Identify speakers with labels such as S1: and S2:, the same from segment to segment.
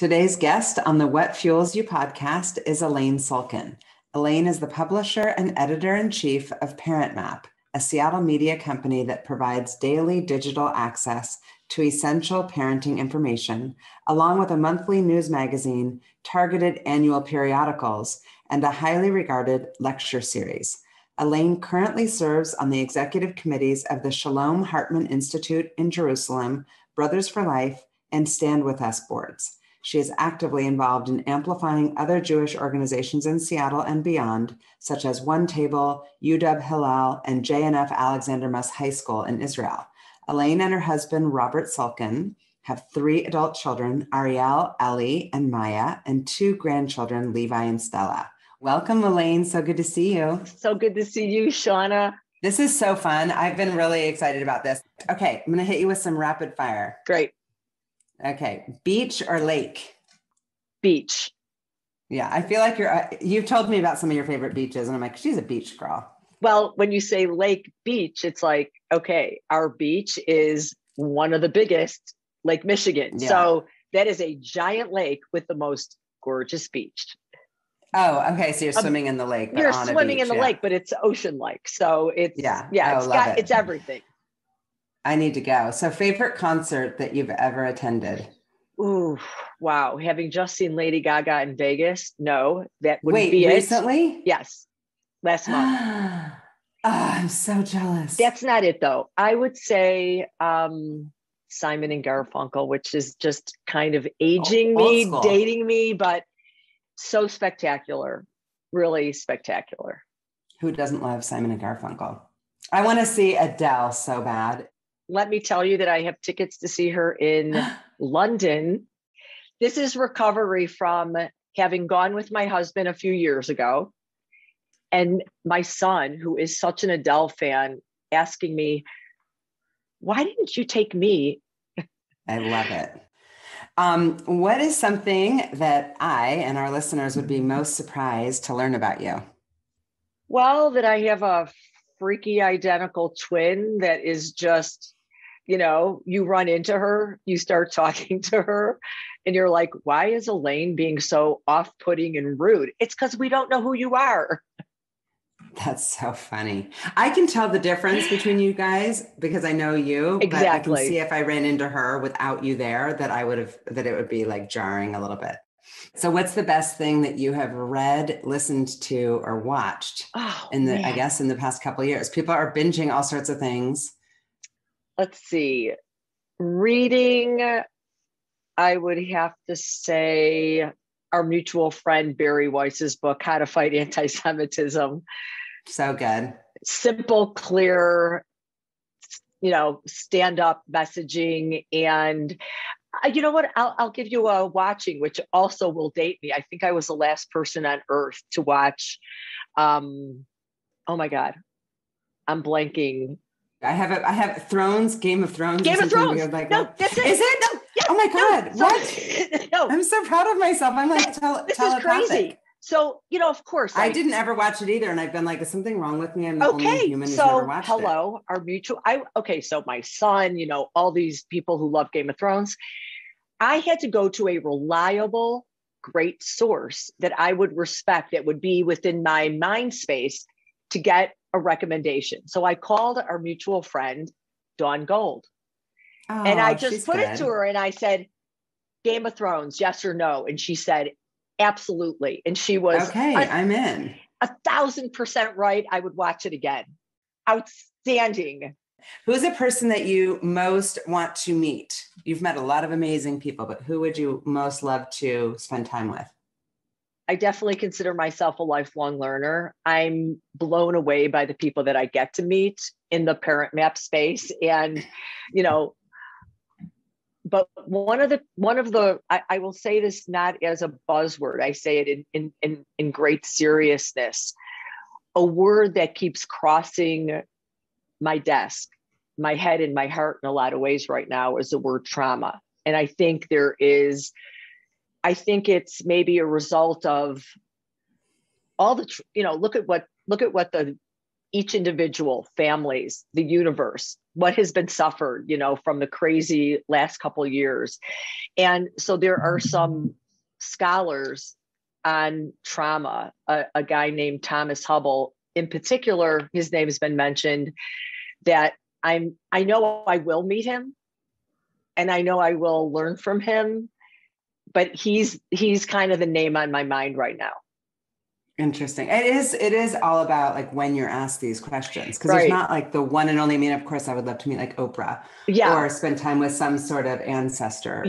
S1: Today's guest on the What Fuels You podcast is Alayne Sulkin. Alayne is the publisher and editor-in-chief of ParentMap, a Seattle media company that provides daily digital access to essential parenting information, along with a monthly news magazine, targeted annual periodicals, and a highly regarded lecture series. Alayne currently serves on the executive committees of the Shalom Hartman Institute in Jerusalem, Brothers for Life, and StandWithUs boards. She is actively involved in amplifying other Jewish organizations in Seattle and beyond, such as One Table, UW Hillel, and JNF Alexander Muss High School in Israel. Alayne and her husband, Robert Sulkin, have 3 adult children, Arielle, Ellie, and Maya, and 2 grandchildren, Levi and Stella. Welcome, Alayne. So good to see you.
S2: So good to see you, Shauna.
S1: This is so fun. I've been really excited about this. Okay, I'm going to hit you with some rapid fire.
S2: Great.
S1: Okay, beach or lake?
S2: Beach.
S1: Yeah, I feel like you've told me about some of your favorite beaches, and I'm like, she's a beach girl.
S2: Well, when you say lake beach, it's like, okay, our beach is one of the biggest, Lake Michigan. Yeah. So that is a giant lake with the most gorgeous beach.
S1: Oh, okay. So you're swimming in the lake. But
S2: you're
S1: on
S2: swimming
S1: a beach,
S2: in the lake, but it's ocean lake. So it's, it's everything.
S1: I need to go. So favorite concert that you've ever attended?
S2: Ooh, wow. Having just seen Lady Gaga in Vegas. No, that wouldn't be
S1: recently?
S2: It. Yes. Last month.
S1: I'm so jealous.
S2: That's not it though. I would say Simon and Garfunkel, which is just kind of aging me, dating me, but so spectacular. Really spectacular.
S1: Who doesn't love Simon and Garfunkel? I want to see Adele so bad.
S2: Let me tell you that I have tickets to see her in London. This is recovery from having gone with my husband a few years ago. And my son, who is such an Adele fan, asking me, why didn't you take me?
S1: I love it. What is something that I and our listeners would be most surprised to learn about you?
S2: Well, that I have a freaky identical twin that is just, you run into her, you start talking to her, and you're like, why is Alayne being so off-putting and rude? It's because we don't know who you are.
S1: That's so funny. I can tell the difference between you guys because I know you.
S2: Exactly.
S1: But I can see if I ran into her without you there that it would be like jarring a little bit. So what's the best thing that you have read, listened to, or watched in the past couple of years? People are binging all sorts of things.
S2: Let's see. Reading, I would have to say our mutual friend Barry Weiss's book, How to Fight Anti-Semitism.
S1: So good.
S2: Simple, clear, stand-up messaging. And you know what? I'll give you a watching, which also will date me. I think I was the last person on earth to watch. Oh my God. I'm blanking.
S1: I have Thrones, Game of Thrones.
S2: Game of Thrones.
S1: Like,
S2: no, that's it.
S1: Is it?
S2: No, yes,
S1: oh my God.
S2: No,
S1: what?
S2: No.
S1: I'm so proud of myself. I'm like,
S2: this is crazy. So, of course.
S1: I didn't ever watch it either. And I've been like, is something wrong with me? I'm the only human who's never watched it.
S2: Our mutual. So my son, all these people who love Game of Thrones, I had to go to a reliable, great source that I would respect, that would be within my mind space to get a recommendation. So I called our mutual friend, Dawn Gold.
S1: Oh,
S2: and I just put it to her and I said, Game of Thrones, yes or no? And she said, absolutely. And she was
S1: I'm in
S2: 1,000% right. I would watch it again. Outstanding.
S1: Who's a person that you most want to meet? You've met a lot of amazing people, but who would you most love to spend time with?
S2: I definitely consider myself a lifelong learner. I'm blown away by the people that I get to meet in the ParentMap space. And, but one of the, I will say this not as a buzzword. I say it in great seriousness. A word that keeps crossing my desk, my head and my heart in a lot of ways right now is the word trauma. And I think it's maybe a result of all the, look at what the each individual, families, the universe, what has been suffered, from the crazy last couple of years. And so there are some scholars on trauma, a guy named Thomas Hubble in particular, his name has been mentioned, that I know I will meet him and I know I will learn from him, but he's kind of the name on my mind right now.
S1: Interesting. It is all about like when you're asked these questions, because
S2: Right.
S1: There's not like the one and only. I mean, of course, I would love to meet like Oprah, or spend time with some sort of ancestor,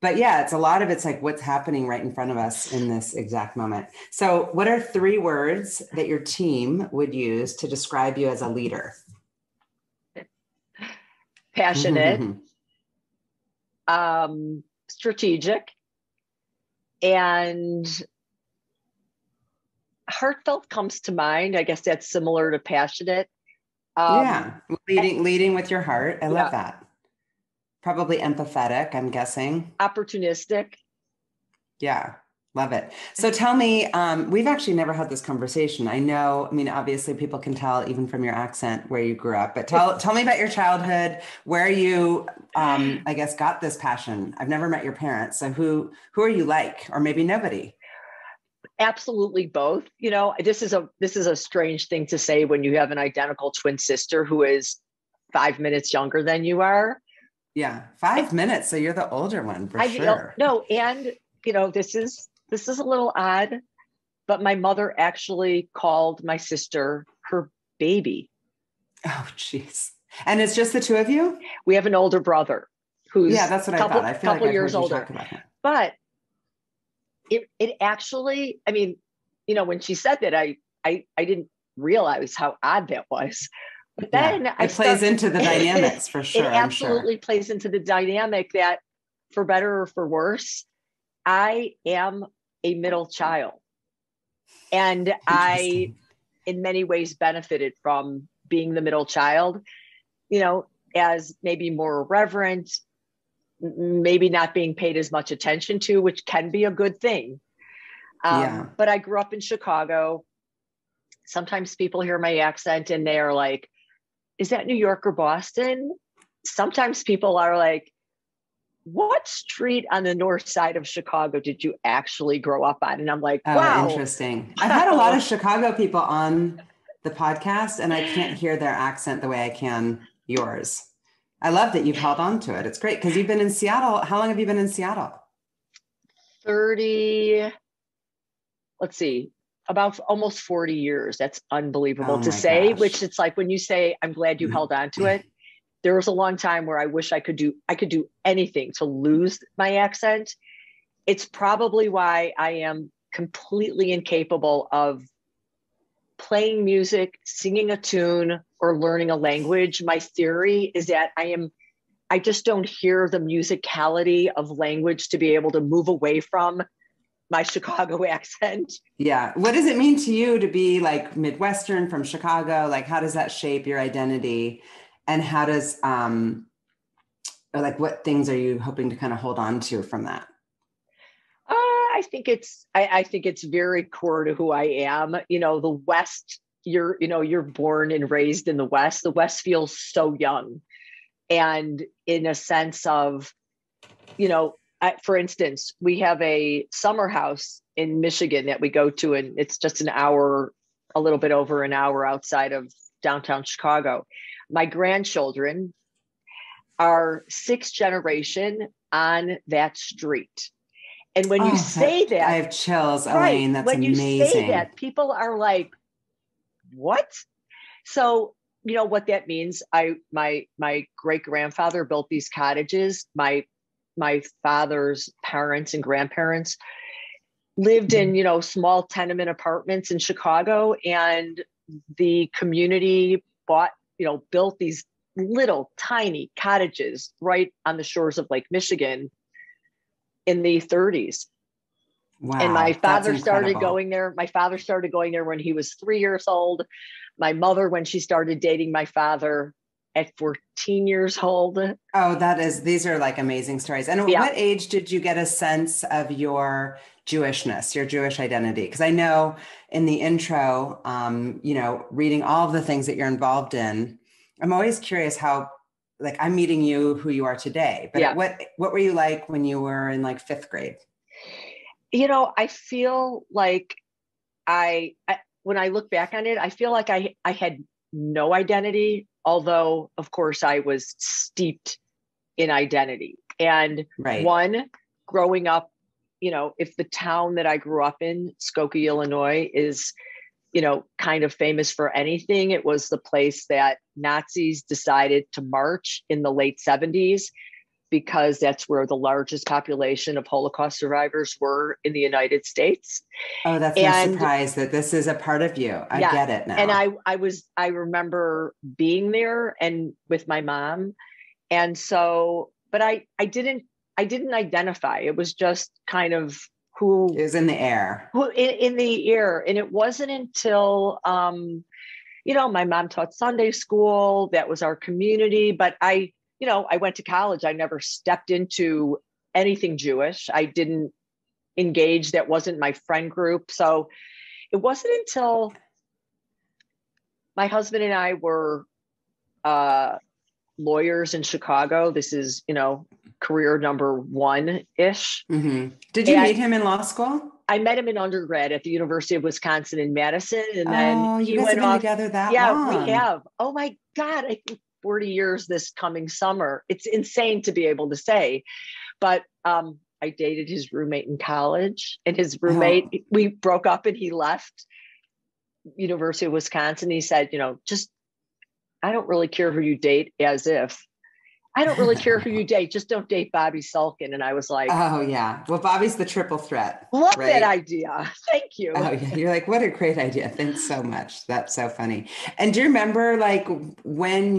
S1: but it's a lot of it's like what's happening right in front of us in this exact moment. So what are 3 words that your team would use to describe you as a leader?
S2: Passionate, strategic, and heartfelt comes to mind. I guess that's similar to passionate.
S1: Leading with your heart. I love that. Probably empathetic, I'm guessing.
S2: Opportunistic.
S1: Yeah, love it. So tell me, we've actually never had this conversation. I mean, obviously people can tell even from your accent where you grew up, but tell me about your childhood, where you, I guess, got this passion. I've never met your parents. So who are you like? Or maybe nobody?
S2: Absolutely both. This is a strange thing to say when you have an identical twin sister who is 5 minutes younger than you are.
S1: Yeah, 5 minutes. So you're the older one for sure.
S2: No, and this is a little odd, but my mother actually called my sister her baby.
S1: Oh, geez. And it's just the 2 of you?
S2: We have an older brother who's
S1: that's what I thought. I feel like I've
S2: years
S1: heard you
S2: older.
S1: talk about him.
S2: But it actually, I mean, when she said that, I didn't realize how odd that was. But then
S1: it plays into the dynamics for sure.
S2: It absolutely plays into the dynamic that, for better or for worse, I am a middle child. And I, in many ways, benefited from being the middle child, as maybe more irreverent, maybe not being paid as much attention to, which can be a good thing. But I grew up in Chicago. Sometimes people hear my accent and they are like, is that New York or Boston? Sometimes people are like, what street on the north side of Chicago did you actually grow up on? And I'm like, wow.
S1: Interesting. I've had a lot of Chicago people on the podcast and I can't hear their accent the way I can yours. I love that you've held on to it. It's great because you've been in Seattle. How long have you been in Seattle?
S2: 30, let's see, about almost 40 years. That's unbelievable to say, which it's like when you say, I'm glad you held on to it. There was a long time where I wish I could do anything to lose my accent. It's probably why I am completely incapable of playing music, singing a tune, or learning a language. My theory is that I just don't hear the musicality of language to be able to move away from my Chicago accent.
S1: Yeah. What does it mean to you to be like Midwestern from Chicago? Like, how does that shape your identity? And how does, what things are you hoping to kind of hold on to from that?
S2: I think it's very core to who I am. The West, you're born and raised in the West. The West feels so young. And in a sense of, for instance, we have a summer house in Michigan that we go to, and it's just a little bit over an hour outside of downtown Chicago. My grandchildren are 6th generation on that street. And when you say that,
S1: I have chills,
S2: right,
S1: Alayne. That's
S2: when
S1: amazing.
S2: You say that, people are like, what? So, what that means. My great grandfather built these cottages. My father's parents and grandparents lived in, small tenement apartments in Chicago, and the community built these little tiny cottages right on the shores of Lake Michigan in the 30s.
S1: Wow.
S2: And my father started going there. My father started going there when he was 3 years old. My mother, when she started dating my father at 13 years old.
S1: Oh, these are like amazing stories. And at what age did you get a sense of your Jewishness, your Jewish identity? Because I know in the intro, reading all of the things that you're involved in, I'm always curious how, like, I'm meeting you who you are today, but what were you like when you were in like 5th grade?
S2: I feel like when I look back on it, I feel like I had no identity, although of course I was steeped in identity. And one, growing up, if the town that I grew up in, Skokie, Illinois, is, kind of famous for anything, it was the place that Nazis decided to march in the late 70s, because that's where the largest population of Holocaust survivors were in the United States.
S1: Oh, that's no surprise that this is a part of you. I get it now.
S2: And I remember being there and with my mom. And so, but I didn't identify. It was just kind of who
S1: it was in the air.
S2: In the air. And it wasn't until, my mom taught Sunday school. That was our community. But I went to college. I never stepped into anything Jewish. I didn't engage. That wasn't my friend group. So it wasn't until my husband and I were lawyers in Chicago. This is, career number 1-ish.
S1: Mm-hmm. Did you meet him in law school?
S2: I met him in undergrad at the University of Wisconsin in Madison. And then
S1: you guys have been together that long.
S2: Yeah, we have. Oh my God. I think 40 years this coming summer. It's insane to be able to say, but I dated his roommate in college, and his roommate, we broke up and he left University of Wisconsin. He said, I don't really care who you date, as if I don't really care who you date. Just don't date Bobby Sulkin. And I was like,
S1: oh yeah. Well, Bobby's the triple threat.
S2: Love that idea. Thank you.
S1: Oh yeah. You're like, what a great idea. Thanks so much. That's so funny. And do you remember like when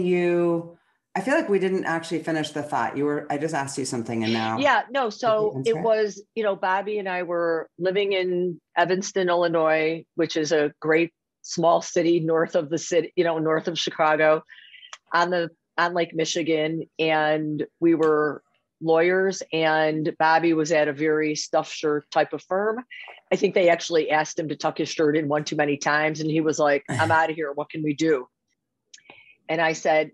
S1: I feel like we didn't actually finish the thought. I just asked you something and now.
S2: Yeah, no. So it was, Bobby and I were living in Evanston, Illinois, which is a great small city north of the city, north of Chicago, on Lake Michigan. And we were lawyers, and Bobby was at a very stuffed shirt type of firm. I think they actually asked him to tuck his shirt in one too many times. And he was like, I'm out of here. What can we do? And I said,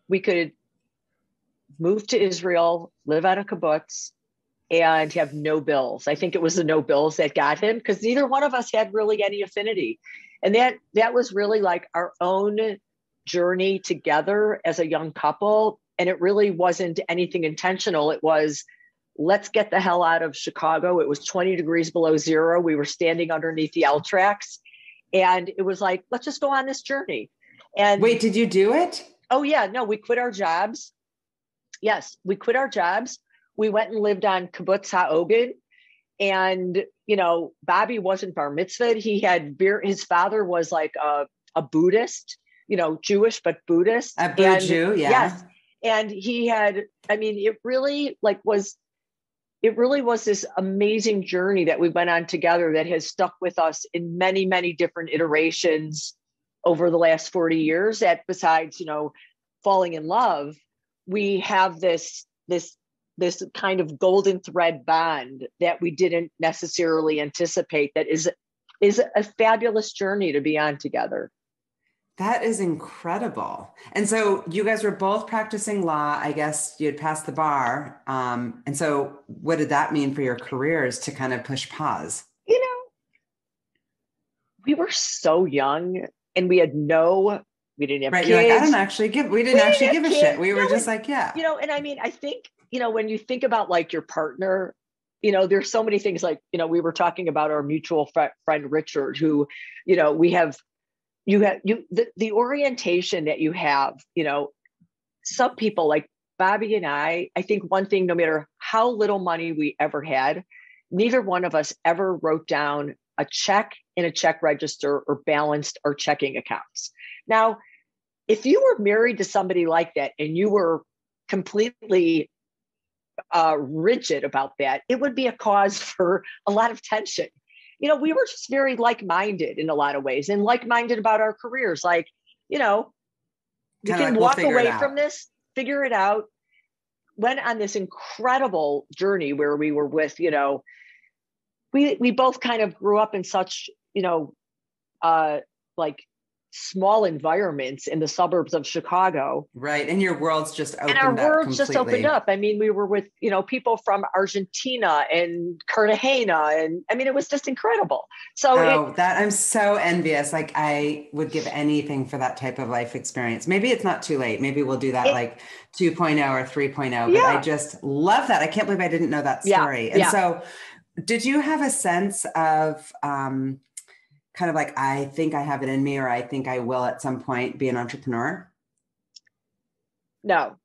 S2: we could move to Israel, live at a kibbutz, and have no bills. I think it was the no bills that got him, because neither one of us had really any affinity. And that was really like our own journey together as a young couple. And it really wasn't anything intentional. It was, let's get the hell out of Chicago. It was 20 degrees below zero. We were standing underneath the L tracks. And it was like, let's just go on this journey. And
S1: wait, did you do it?
S2: Oh yeah, no, we quit our jobs. Yes, we quit our jobs. We went and lived on Kibbutz Ha'ogen. And, Bobby wasn't bar mitzvahed. He had his father was like a Buddhist, Jewish, but Buddhist.
S1: A Buddhist Jew, yeah.
S2: Yes. And he had, it really was this amazing journey that we went on together that has stuck with us in many, many different iterations over the last 40 years. That besides, falling in love, we have this kind of golden thread bond that we didn't necessarily anticipate, that is a fabulous journey to be on together.
S1: That is incredible. And so you guys were both practicing law. I guess you had passed the bar. And so what did that mean for your careers to kind of push pause?
S2: We were so young, and we didn't have kids.
S1: You're like, I didn't actually give a shit. We were just like, yeah.
S2: And I think, when you think about like your partner, there's so many things like, we were talking about our mutual friend, Richard, who, the orientation that you have, some people like Bobby and I think one thing, no matter how little money we ever had, neither one of us ever wrote down a check in a check register or balanced our checking accounts. Now, if you were married to somebody like that and you were completely rigid about that, it would be a cause for a lot of tension. We were just very like-minded in a lot of ways, and like-minded about our careers. Like, We can walk away from this, figure it out. Went on this incredible journey where we were with, we both kind of grew up in such, like small environments in the suburbs of Chicago.
S1: Right. And your world's just opened up.
S2: And our world's just opened up. I mean, we were with, people from Argentina and Cartagena. And I mean, it was just incredible. So
S1: I'm so envious. Like I would give anything for that type of life experience. Maybe it's not too late. Maybe we'll do that like 2.0 or 3.0, but I just love that. I can't believe I didn't know that story. And so did you have a sense of, kind of like, I think I have it in me, or I think I will at some point be an entrepreneur?
S2: No,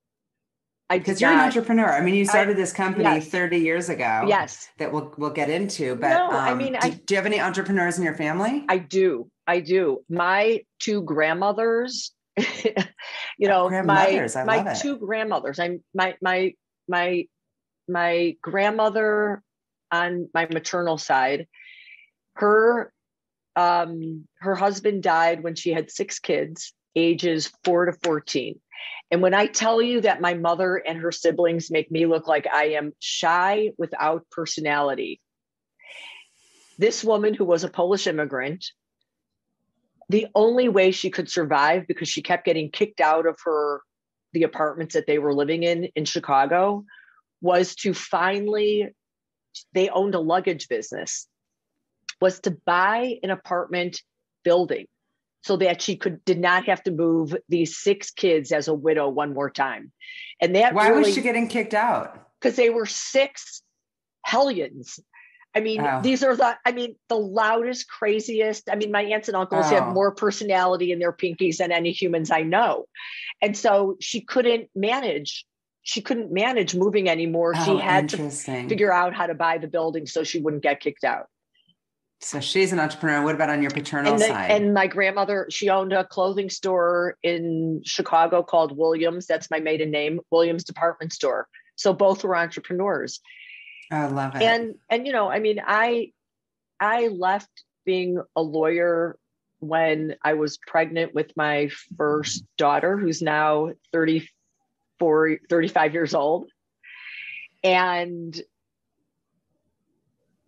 S1: because you're an entrepreneur. I mean, you started this company 30 years ago.
S2: Yes.
S1: That we'll get into, but
S2: no, I mean,
S1: do you have any entrepreneurs in your family?
S2: I do. My two grandmothers,
S1: grandmothers,
S2: my two grandmothers, my grandmother on my maternal side, her husband died when she had 6 kids, ages 4 to 14. And when I tell you that my mother and her siblings make me look like I am shy without personality, this woman who was a Polish immigrant, the only way she could survive, because she kept getting kicked out of the apartments that they were living in Chicago, was to they owned a luggage business, was to buy an apartment building so that she did not have to move these 6 kids as a widow one more time. And
S1: why was she getting kicked out?
S2: Because they were 6 hellions. I mean, these are the loudest, craziest. I mean, my aunts and uncles have more personality in their pinkies than any humans I know. And so she couldn't manage moving anymore. She had to figure out how to buy the building so she wouldn't get kicked out.
S1: So she's an entrepreneur. What about on your paternal side?
S2: And my grandmother, she owned a clothing store in Chicago called Williams. That's my maiden name, Williams Department Store. So both were entrepreneurs.
S1: I love it.
S2: And I mean, I left being a lawyer when I was pregnant with my first daughter, who's now 35 years old. And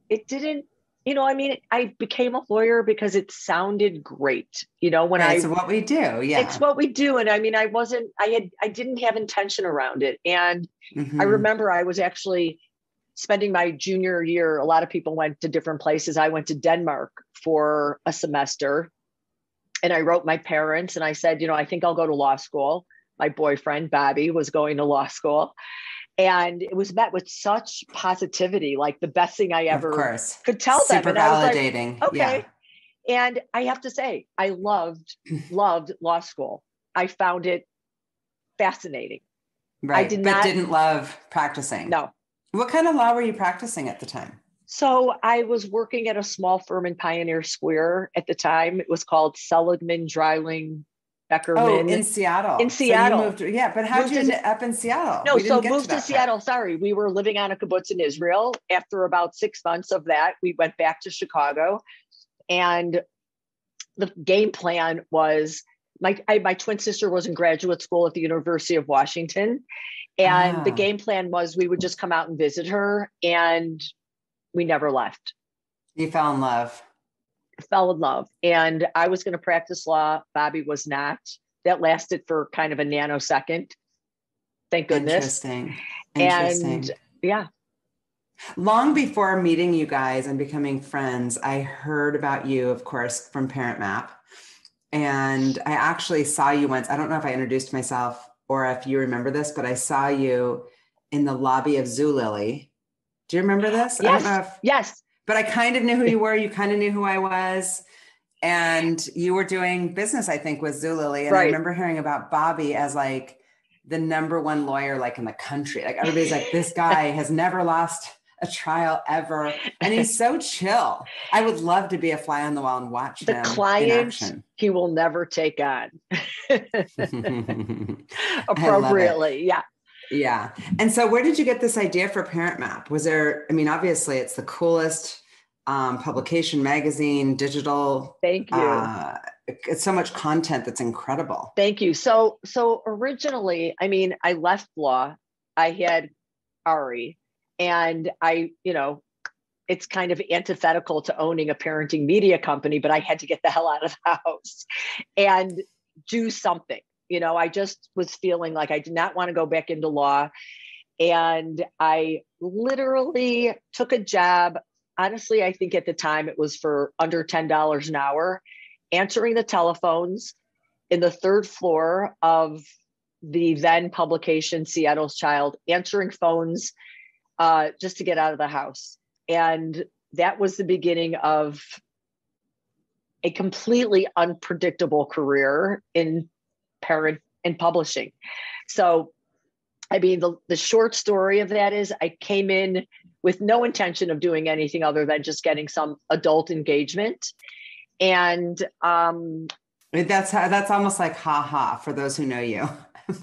S2: it didn't, I became a lawyer because it sounded great,
S1: it's what we do. Yeah.
S2: It's what we do. And I mean, I didn't have intention around it. And I remember I was actually spending my junior year. A lot of people went to different places. I went to Denmark for a semester, and I wrote my parents and I said, I think I'll go to law school. My boyfriend, Bobby, was going to law school. And it was met with such positivity, like the best thing I ever could tell them.
S1: Super validating.
S2: Like, okay. Yeah. And I have to say, I loved law school. I found it fascinating.
S1: Right. But didn't love practicing.
S2: No.
S1: What kind of law were you practicing at the time?
S2: So I was working at a small firm in Pioneer Square at the time. It was called Seligman, Dreiling, Beckerman.
S1: Oh, in Seattle.
S2: In Seattle.
S1: So you moved, but how did you end up in Seattle?
S2: No, so moved to Seattle. Sorry. We were living on a kibbutz in Israel. After about 6 months of that, we went back to Chicago. And the game plan was, my twin sister was in graduate school at the University of Washington. And the game plan was we would just come out and visit her. And we never left.
S1: You fell in love.
S2: Fell in love. And I was going to practice law. Bobby was not. That lasted for kind of a nanosecond. Thank goodness.
S1: Interesting.
S2: And yeah.
S1: Long before meeting you guys and becoming friends, I heard about you, of course, from ParentMap. And I actually saw you once. I don't know if I introduced myself or if you remember this, but I saw you in the lobby of Zulily. Do you remember this?
S2: Yes.
S1: I don't know if,
S2: yes.
S1: But I kind of knew who you were. You kind of knew who I was. And you were doing business, I think, with Zulily. And I remember hearing about Bobby as like the number one lawyer, like in the country. Like everybody's like, this guy has never lost a trial ever. And he's so chill. I would love to be a fly on the wall and watch him.
S2: The clients he will never take on appropriately. Yeah.
S1: Yeah. And so where did you get this idea for ParentMap? Was there, I mean, obviously it's the coolest publication, magazine, digital.
S2: Thank you.
S1: It's so much content that's incredible.
S2: Thank you. So originally, I mean, I left law. I had Ari, and it's kind of antithetical to owning a parenting media company, but I had to get the hell out of the house and do something. I just was feeling like I did not want to go back into law. And I literally took a job. Honestly, I think at the time it was for under $10 an hour, answering the telephones in the third floor of the then publication, Seattle's Child, answering phones just to get out of the house. And that was the beginning of a completely unpredictable career in publishing. So, I mean, the short story of that is I came in with no intention of doing anything other than just getting some adult engagement. And
S1: that's almost like ha for those who know you.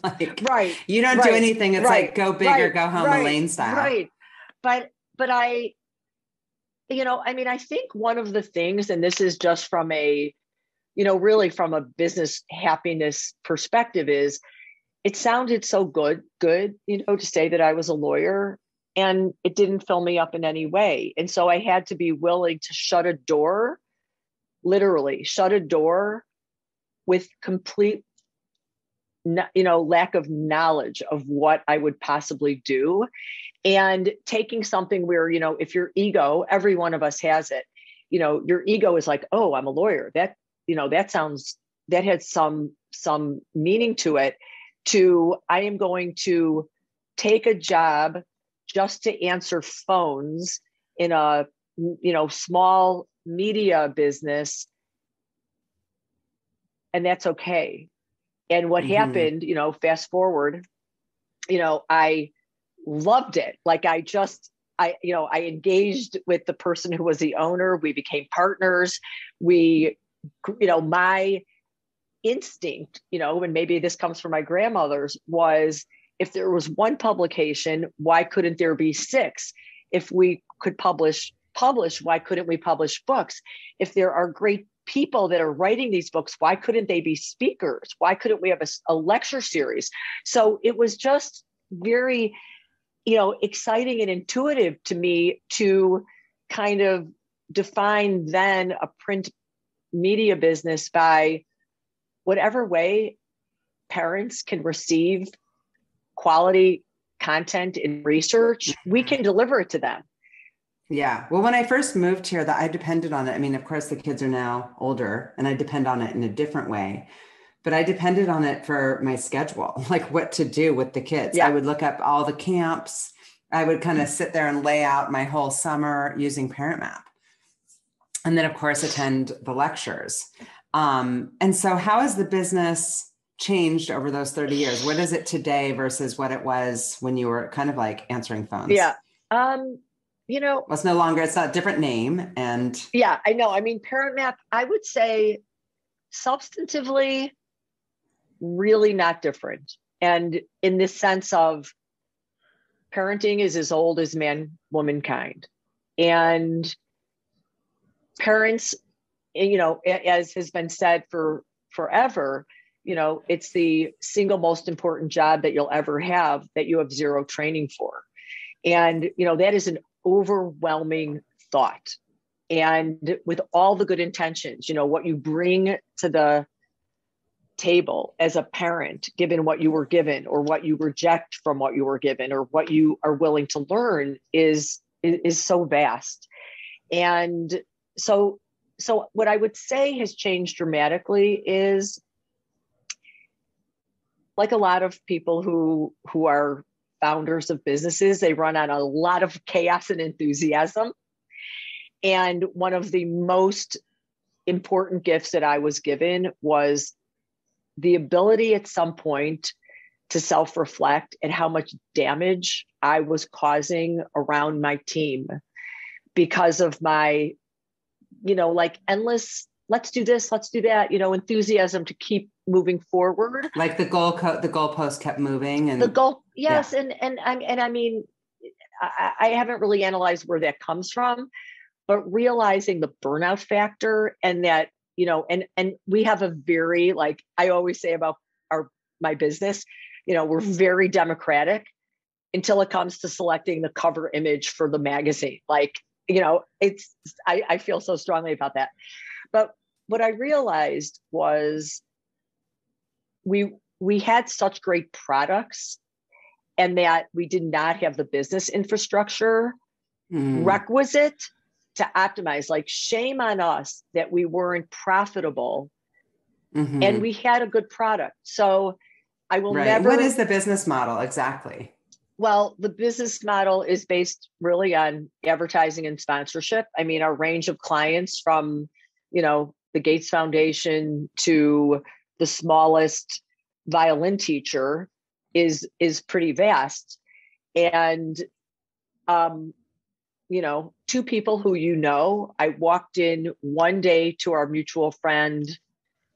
S1: Like,
S2: right.
S1: You don't do anything. It's like go big or go home, Alayne style.
S2: Right. But I, I mean, I think one of the things, and this is just from really from a business happiness perspective, is it sounded so good, to say that I was a lawyer, and it didn't fill me up in any way. And so I had to be willing to shut a door, literally shut a door with complete, lack of knowledge of what I would possibly do. And taking something where, if your ego, every one of us has it, your ego is like, oh, I'm a lawyer. That had some meaning to it. I am going to take a job just to answer phones in a, small media business. And that's okay. And what happened, fast forward, I loved it. Like I engaged with the person who was the owner. We became partners. My instinct, and maybe this comes from my grandmother's, was if there was one publication, why couldn't there be 6? If we could publish, why couldn't we publish books? If there are great people that are writing these books, why couldn't they be speakers? Why couldn't we have a lecture series? So it was just very, exciting and intuitive to me to kind of define then a print media business by whatever way parents can receive quality content and research, we can deliver it to them.
S1: Yeah. Well, when I first moved here, I depended on it. I mean, of course, the kids are now older and I depend on it in a different way, but I depended on it for my schedule, like what to do with the kids. Yeah. I would look up all the camps. I would kind of sit there and lay out my whole summer using ParentMap. And then, of course, attend the lectures. And so how has the business changed over those 30 years? What is it today versus what it was when you were kind of like answering phones?
S2: Yeah.
S1: It's no longer, it's not a different name. And
S2: yeah, I know. I mean, ParentMap, I would say substantively, really not different. And in the sense of parenting is as old as womankind. And parents, as has been said for forever, it's the single most important job that you'll ever have that you have zero training for. And, that is an overwhelming thought. And with all the good intentions, what you bring to the table as a parent, given what you were given or what you reject from what you were given or what you are willing to learn is so vast. And so what I would say has changed dramatically is, like a lot of people who are founders of businesses, they run on a lot of chaos and enthusiasm. And one of the most important gifts that I was given was the ability at some point to self-reflect at how much damage I was causing around my team because of my, endless, let's do this, let's do that, enthusiasm to keep moving forward.
S1: Like the goalpost kept moving and
S2: the goal. Yes. Yeah. And I mean, I haven't really analyzed where that comes from, but realizing the burnout factor, and that, and we have a very, like I always say about my business, we're very democratic until it comes to selecting the cover image for the magazine. Like, I feel so strongly about that. But what I realized was we had such great products, and that we did not have the business infrastructure requisite to optimize. Like, shame on us that we weren't profitable, and we had a good product. So I will never.
S1: What is the business model exactly?
S2: Well, the business model is based really on advertising and sponsorship. I mean, our range of clients from, the Gates Foundation to the smallest violin teacher is pretty vast. And, two people who, I walked in one day to our mutual friend,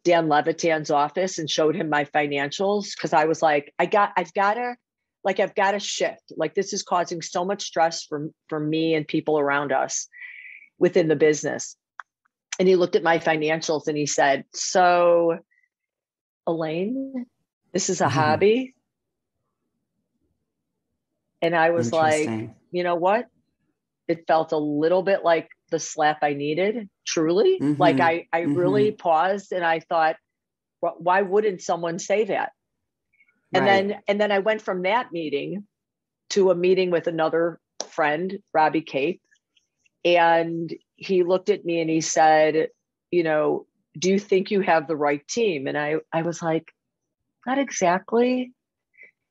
S2: Dan Levitan's office, and showed him my financials. Cause I was like, I've got to shift. Like, this is causing so much stress for me and people around us within the business. And he looked at my financials and he said, "So, Alayne, this is a hobby." And I was like, you know what? It felt a little bit like the slap I needed, truly. Like I really paused and I thought, why wouldn't someone say that? And then I went from that meeting to a meeting with another friend, Robbie Cape. And he looked at me and he said, "Do you think you have the right team?" And I was like, "Not exactly."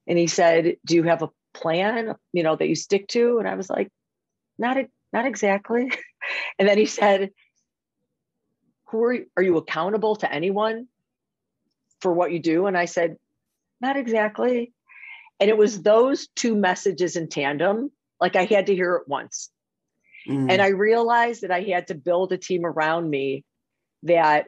S2: And he said, "Do you have a plan, that you stick to?" And I was like, not exactly. And then he said, are you accountable to anyone for what you do?" And I said, "Not exactly." And it was those two messages in tandem. Like, I had to hear it once. And I realized that I had to build a team around me that,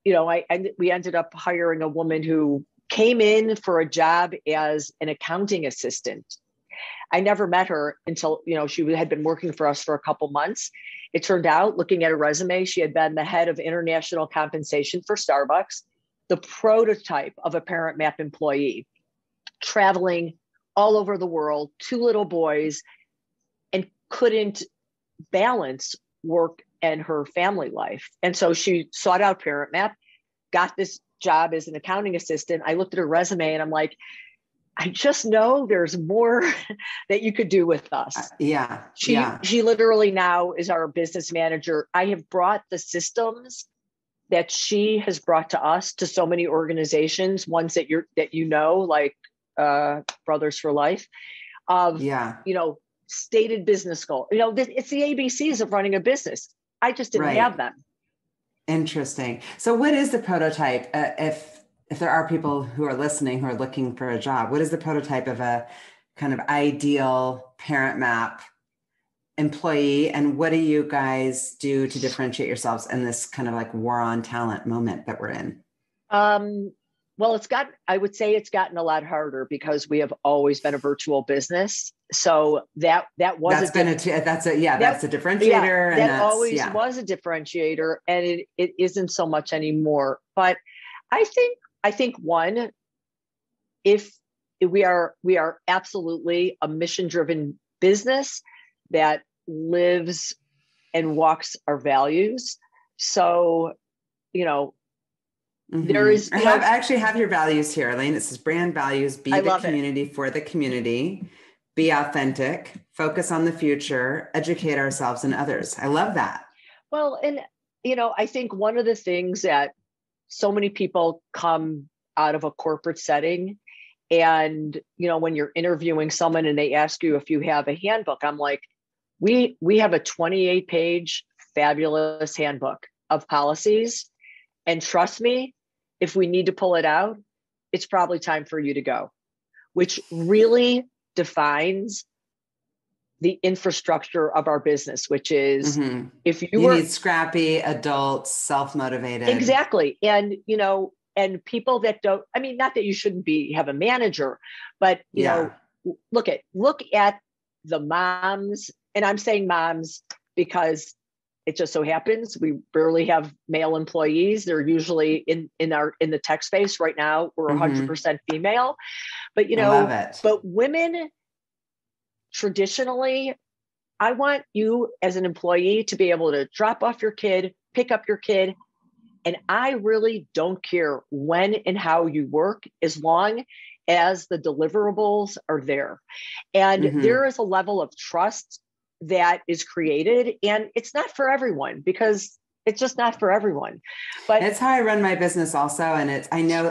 S2: we ended up hiring a woman who came in for a job as an accounting assistant. I never met her until, she had been working for us for a couple months. It turned out, looking at her resume, she had been the head of international compensation for Starbucks, the prototype of a ParentMap employee, traveling all over the world, 2 little boys, and couldn't balance work and her family life. And so she sought out ParentMap, got this job as an accounting assistant. I looked at her resume and I'm like, I just know there's more that you could do with us. She literally now is our business manager. I have brought the systems that she has brought to us to so many organizations, ones that like Brothers for Life, of stated business goal. It's the ABCs of running a business. I just didn't have them.
S1: Interesting. So what is the prototype? If there are people who are listening who are looking for a job, what is the prototype of a kind of ideal ParentMap employee? And what do you guys do to differentiate yourselves in this kind of like war on talent moment that we're in?
S2: Well, I would say it's gotten a lot harder because we have always been a virtual business. So that's a differentiator.
S1: Yeah,
S2: that always was a differentiator, and it isn't so much anymore. But I think one, if we are absolutely a mission-driven business that lives and walks our values. So, there is.
S1: I actually have your values here, Alayne. It says brand values: be the community for the community, be authentic, focus on the future, educate ourselves and others. I love that.
S2: Well, and I think one of the things that so many people come out of a corporate setting, and when you're interviewing someone and they ask you if you have a handbook, I'm like, we have a 28-page fabulous handbook of policies, and trust me, if we need to pull it out, it's probably time for you to go, which really defines the infrastructure of our business, which is if you
S1: need scrappy adults, self-motivated.
S2: Exactly. And, and people that don't, not that you shouldn't have a manager, but, look at the moms, and I'm saying moms because it just so happens we rarely have male employees. They're usually in the tech space. Right now, we're 100% female. But,
S1: I love it.
S2: But women traditionally, I want you as an employee to be able to drop off your kid, pick up your kid. And I really don't care when and how you work, as long as the deliverables are there. And there is a level of trust that is created, and it's not for everyone, because it's just not for everyone. But
S1: it's how I run my business also. And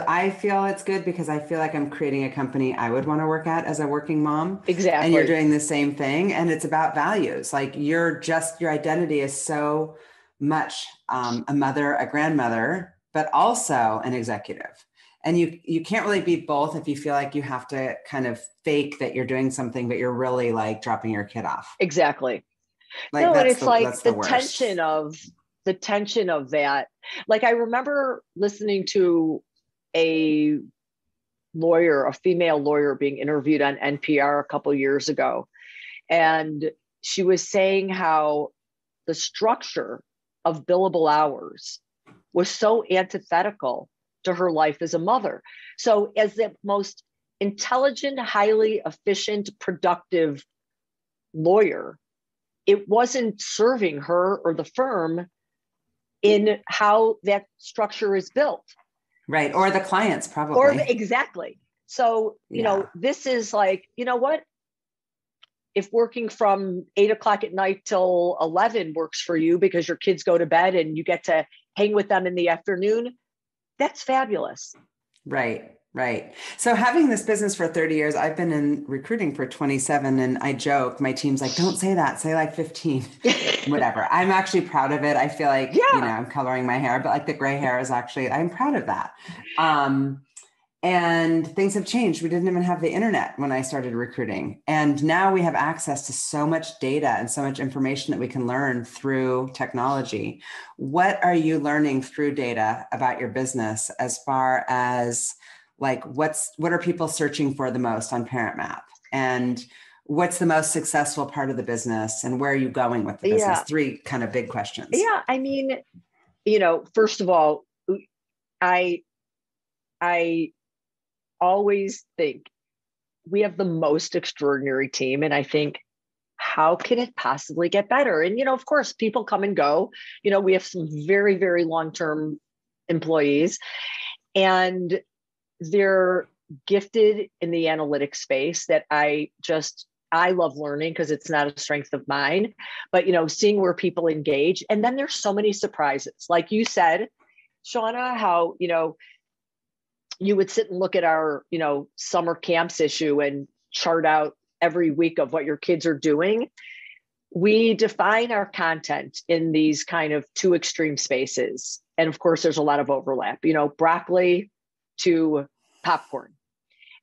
S1: I feel it's good because I feel like I'm creating a company I would want to work at as a working mom.
S2: Exactly.
S1: And you're doing the same thing. And it's about values. Like your identity is so much a mother, a grandmother, but also an executive. And you can't really be both if you feel like you have to kind of fake that you're doing something, but you're really like dropping your kid off.
S2: Exactly.
S1: Like,
S2: no, and it's like the
S1: tension
S2: of that. Like, I remember listening to a female lawyer being interviewed on NPR a couple of years ago. And she was saying how the structure of billable hours was so antithetical to her life as a mother. So as the most intelligent, highly efficient, productive lawyer, it wasn't serving her or the firm in how that structure is built.
S1: Right. Or the clients probably.
S2: Exactly. So, this is like, you know what? If working from 8:00 at night till 11 works for you because your kids go to bed and you get to hang with them in the afternoon, that's fabulous.
S1: Right. Right. So having this business for 30 years, I've been in recruiting for 27, and I joke, my team's like, don't say that, say like 15, whatever. I'm actually proud of it. I feel like, I'm coloring my hair, but like the gray hair is actually, I'm proud of that. And things have changed. We didn't even have the internet when I started recruiting. And now we have access to so much data and so much information that we can learn through technology. What are you learning through data about your business as far as like, what are people searching for the most on ParentMap? And what's the most successful part of the business? And where are you going with the business? 3 kind of big questions.
S2: Yeah. I mean, first of all, I always think we have the most extraordinary team. And I think, how can it possibly get better? And, of course, people come and go. We have some very, very long-term employees, and they're gifted in the analytics space that I love learning, because it's not a strength of mine, but, seeing where people engage. And then there's so many surprises. Like you said, Shauna, how, you would sit and look at our, summer camps issue and chart out every week of what your kids are doing. We define our content in these kind of 2 extreme spaces. And of course, there's a lot of overlap, broccoli to popcorn.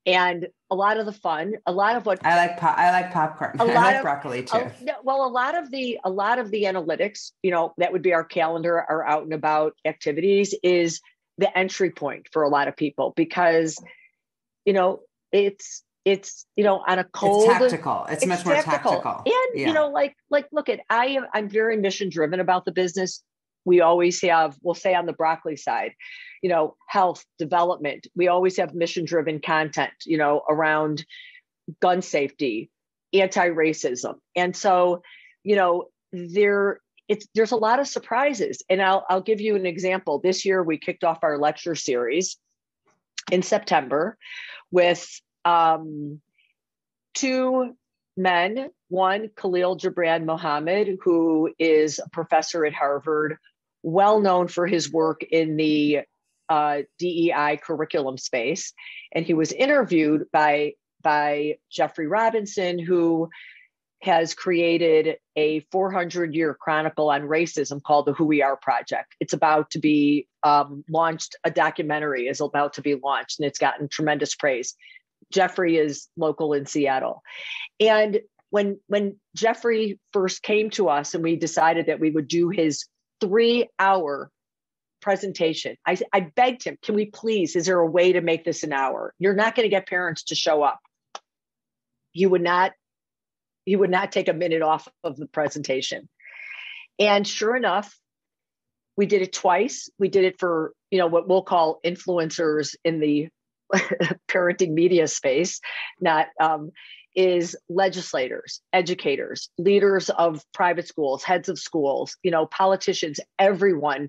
S2: And a lot of the fun, a lot of what
S1: I like popcorn. I like broccoli too.
S2: Well, a lot of the analytics, that would be our calendar, our out and about activities, is the entry point for a lot of people, because, it's on a cold,
S1: it's tactical. It's much more tactical.
S2: And, look at, I'm very mission driven about the business. We always have, we'll say on the broccoli side, health development. We always have mission driven content, around gun safety, anti-racism. And so, there's a lot of surprises. And I'll give you an example. This year, we kicked off our lecture series in September with 2 men. One, Khalil Gibran Muhammad, who is a professor at Harvard, well known for his work in the DEI curriculum space. And he was interviewed by Jeffrey Robinson, who has created a 400-year chronicle on racism called the Who We Are Project. It's about to be launched. A documentary is about to be launched, and it's gotten tremendous praise. Jeffrey is local in Seattle. And when Jeffrey first came to us and we decided that we would do his 3-hour presentation, I begged him, can we please, is there a way to make this an hour? You're not going to get parents to show up. He would not take a minute off of the presentation. And sure enough, we did it twice. We did it for, what we'll call influencers in the parenting media space, not is legislators, educators, leaders of private schools, heads of schools, politicians, everyone,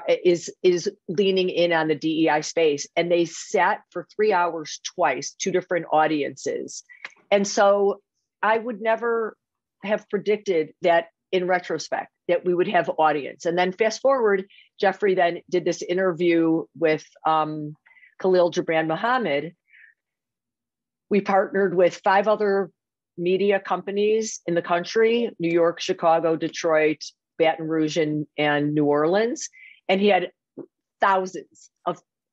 S2: is leaning in on the DEI space. And they sat for 3 hours twice, two different audiences. And so I would never have predicted that in retrospect that we would have audience. And then fast forward, Jeffrey then did this interview with Khalil Gibran Muhammad. We partnered with 5 other media companies in the country, New York, Chicago, Detroit, Baton Rouge, and New Orleans. And he had thousands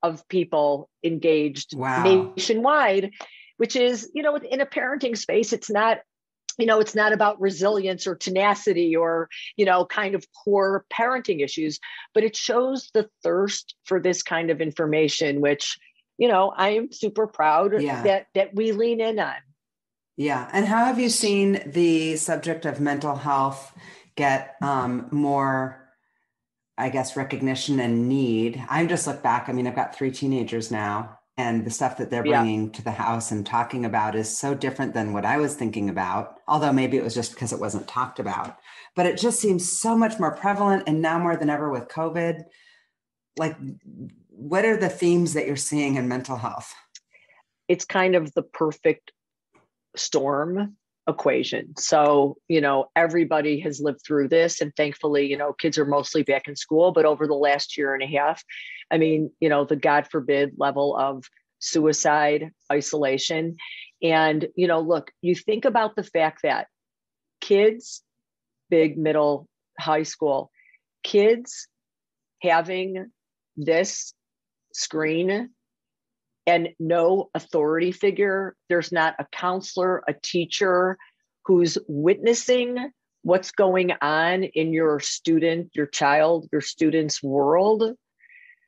S2: of people engaged nationwide, which is, in a parenting space, it's not about resilience or tenacity or, kind of core parenting issues, but it shows the thirst for this kind of information, which, I am super proud that we lean in on.
S1: Yeah. And how have you seen the subject of mental health get more, I guess, recognition and need? I just look back. I mean, I've got 3 teenagers now, and the stuff that they're bringing to the house and talking about is so different than what I was thinking about, although maybe it was just because it wasn't talked about. But it just seems so much more prevalent, and now more than ever with COVID. Like, what are the themes that you're seeing in mental health?
S2: It's kind of the perfect storm equation. So, everybody has lived through this, and thankfully, kids are mostly back in school, but over the last year and a half, I mean, the God forbid level of suicide, isolation. And, look, you think about the fact that kids, big, middle, high school, kids having this screen and no authority figure. There's not a counselor, a teacher who's witnessing what's going on in your student, your child, your student's world.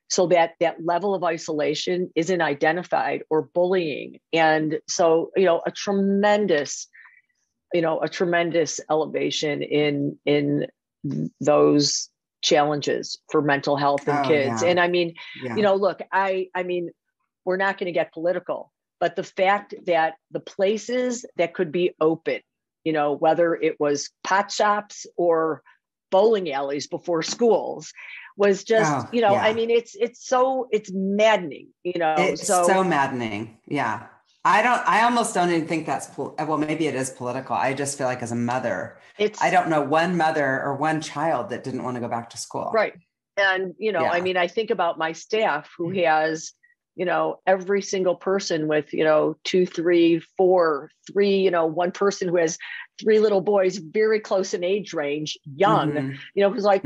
S2: So that level of isolation isn't identified, or bullying. And so, a tremendous elevation in those challenges for mental health in kids. Yeah. And I mean, look, I mean, we're not going to get political, but the fact that the places that could be open, whether it was pot shops or bowling alleys before schools, was just, I mean, it's maddening,
S1: It's so maddening. Yeah. I almost don't even think that's, well, maybe it is political. I just feel like as a mother, I don't know one mother or one child that didn't want to go back to school.
S2: Right. And, I mean, I think about my staff who has, every single person with, 2, 3, 4, 3, one person who has 3 little boys, very close in age range, young, who's like,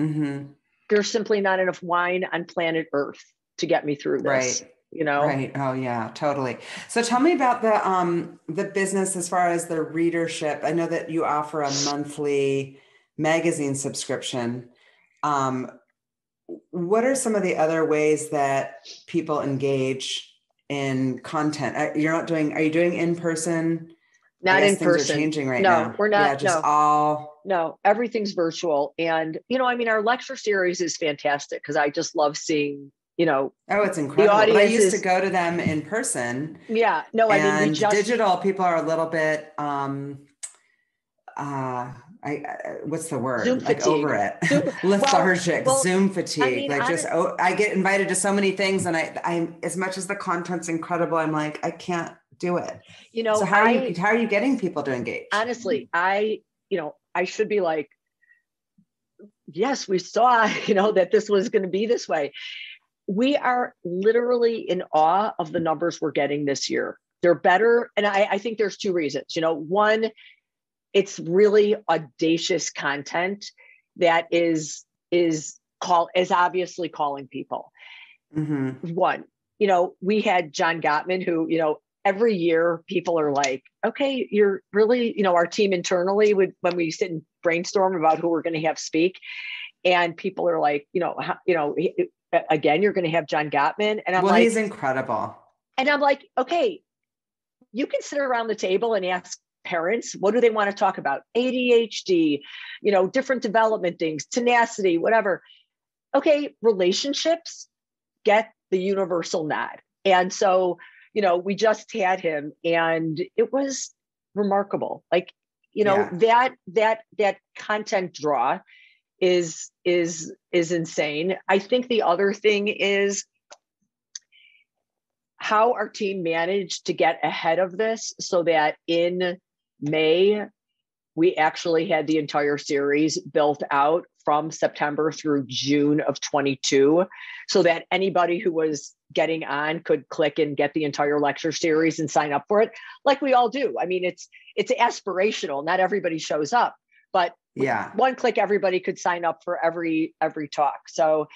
S2: there's simply not enough wine on planet Earth to get me through this. Right.
S1: Right. Oh yeah, totally. So tell me about the business as far as the readership. I know that you offer a monthly magazine subscription. What are some of the other ways that people engage in content? Are you doing in person?
S2: Not in person.
S1: Things are changing right now.
S2: No, we're not.
S1: Yeah,
S2: No, everything's virtual. And, I mean, our lecture series is fantastic because I just love seeing,
S1: oh, it's incredible. But I used to go to them in person.
S2: Yeah. No, I mean,
S1: digital people are a little bit, what's the word?
S2: Zoom
S1: like
S2: fatigue.
S1: Over it. Lethargic, Zoom fatigue.
S2: I mean,
S1: I get invited to so many things, and I as much as the content's incredible, I'm like, I can't do it. So how are you getting people to engage?
S2: Honestly, I should be like, yes, we saw, that this was going to be this way. We are literally in awe of the numbers we're getting this year. They're better. And I think there's 2 reasons. One, it's really audacious content that is obviously calling people. One, we had John Gottman, who, every year people are like, okay, you're really, our team internally when we sit and brainstorm about who we're going to have speak, and people are like, again, you're going to have John Gottman. And I'm like,
S1: he's incredible.
S2: And I'm like, okay, you can sit around the table and ask parents, what do they want to talk about? ADHD, different development things, tenacity, whatever. Okay, relationships get the universal nod. And so, we just had him and it was remarkable. Like, that content draw is insane. I think the other thing is how our team managed to get ahead of this so that in May, we actually had the entire series built out from September through June of 22, so that anybody who was getting on could click and get the entire lecture series and sign up for it, like we all do. I mean, it's aspirational. Not everybody shows up, but one click, everybody could sign up for every talk. So,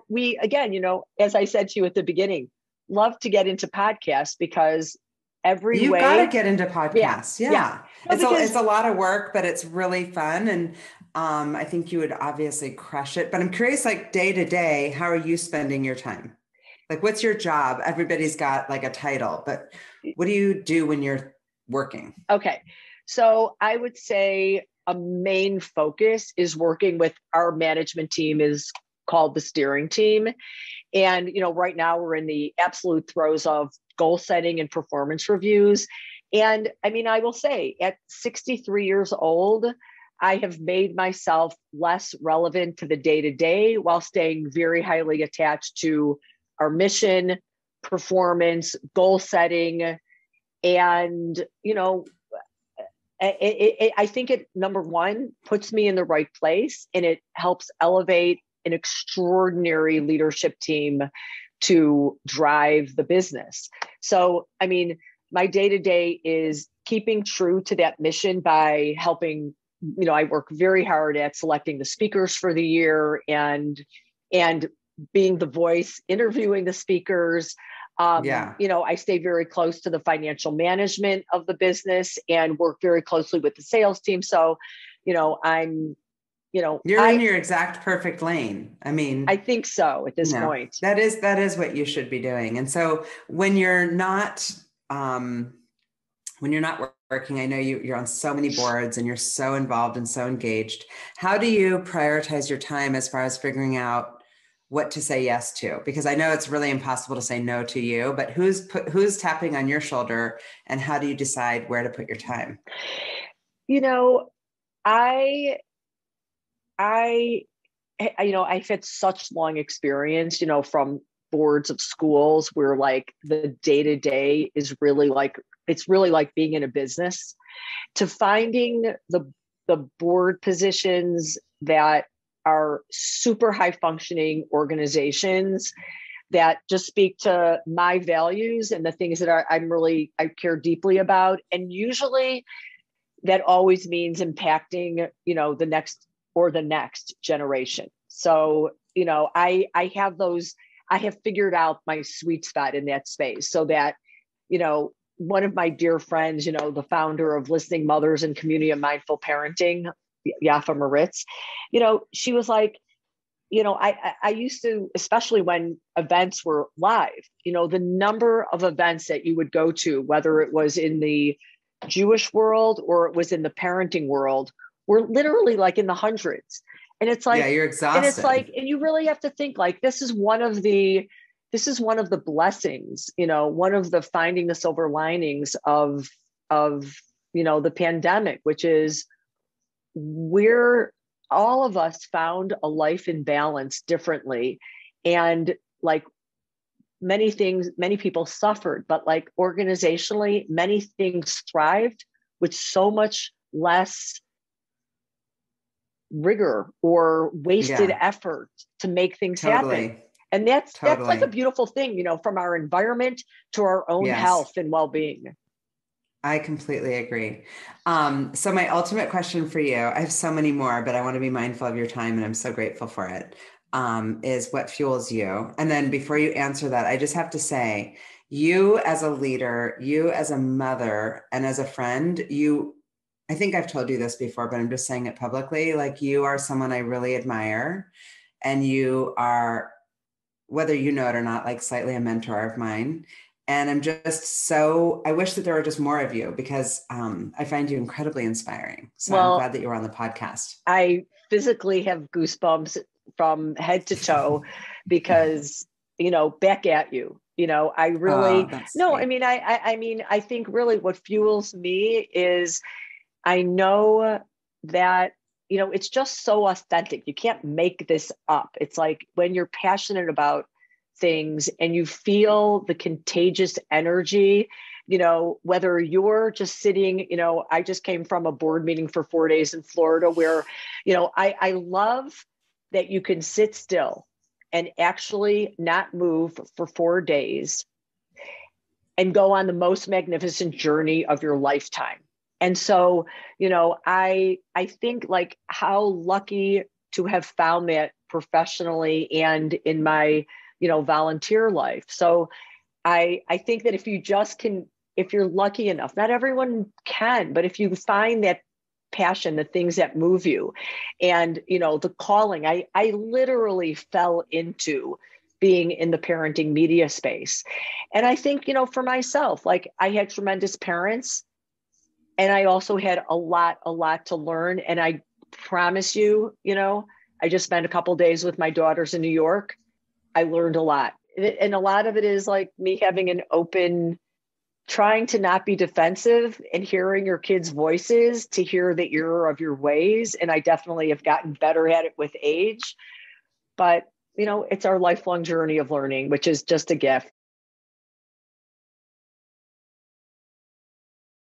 S2: we, again, as I said to you at the beginning, love to get into podcasts because
S1: you've got to get into podcasts. Yeah. It's a lot of work, but it's really fun. And I think you would obviously crush it, but I'm curious, like day to day, how are you spending your time? Like, what's your job? Everybody's got like a title, but what do you do when you're working? Okay.
S2: So I would say a main focus is working with our management team is called the steering team. And, right now we're in the absolute throes of goal setting and performance reviews. And I mean, I will say at 63 years old, I have made myself less relevant to the day-to-day while staying very highly attached to our mission, performance, goal setting. And, I think it, number one, puts me in the right place and it helps elevate an extraordinary leadership team to drive the business. So, I mean, my day-to-day is keeping true to that mission by helping, I work very hard at selecting the speakers for the year and being the voice, interviewing the speakers. I stay very close to the financial management of the business and work very closely with the sales team. So, I'm
S1: you're in your exact perfect lane. I mean,
S2: I think so at this point.
S1: That is what you should be doing. And so when you're not working, I know you're on so many boards and you're so involved and so engaged. How do you prioritize your time as far as figuring out what to say yes to? Because I know it's really impossible to say no to you, but who's tapping on your shoulder and how do you decide where to put your time?
S2: I've had such long experience, from boards of schools where like the day-to-day is really like, it's really like being in a business, to finding the board positions that are super high functioning organizations that just speak to my values and the things that I care deeply about. And usually that always means impacting, the next generation. So, I have figured out my sweet spot in that space so that, one of my dear friends, the founder of Listening Mothers and Community of Mindful Parenting, Yafa Moritz, she was like, I used to, especially when events were live, the number of events that you would go to, whether it was in the Jewish world or it was in the parenting world, were literally like in the hundreds. And it's like,
S1: you're exhausted.
S2: And it's like, and you really have to think like, this is one of the blessings, one of the finding the silver linings of, the pandemic, which is we're all of us found a life in balance differently. And like many people suffered, but like organizationally, many things thrived with so much less rigor or wasted effort to make things happen. And that's like a beautiful thing, from our environment to our own health and well-being.
S1: I completely agree. So my ultimate question for you, I have so many more, but I want to be mindful of your time and I'm so grateful for it, is what fuels you? And then before you answer that, I just have to say, you as a leader, you as a mother, and as a friend, I think I've told you this before, but I'm just saying it publicly, like you are someone I really admire, and you are, whether you know it or not, like slightly a mentor of mine. And I'm just I wish that there were just more of you, because I find you incredibly inspiring. So I'm glad that you were on the podcast.
S2: I physically have goosebumps from head to toe because, back at you, I really, no, sweet. I mean, I think really what fuels me is I know that, it's just so authentic. You can't make this up. It's like when you're passionate about things and you feel the contagious energy, whether you're just sitting, I just came from a board meeting for 4 days in Florida where, I love that you can sit still and actually not move for 4 days and go on the most magnificent journey of your lifetime. And so, I think like how lucky to have found that professionally and in my, volunteer life. So I think that if you just can, if you're lucky enough, not everyone can, but if you find that passion, the things that move you and, the calling, I literally fell into being in the parenting media space. And I think, for myself, like I had tremendous parents and I also had a lot to learn. And I promise you, I just spent a couple of days with my daughters in New York. I learned a lot. And a lot of it is like me having an open, trying to not be defensive and hearing your kids' voices to hear the error of your ways. And I definitely have gotten better at it with age. But, it's our lifelong journey of learning, which is just a gift.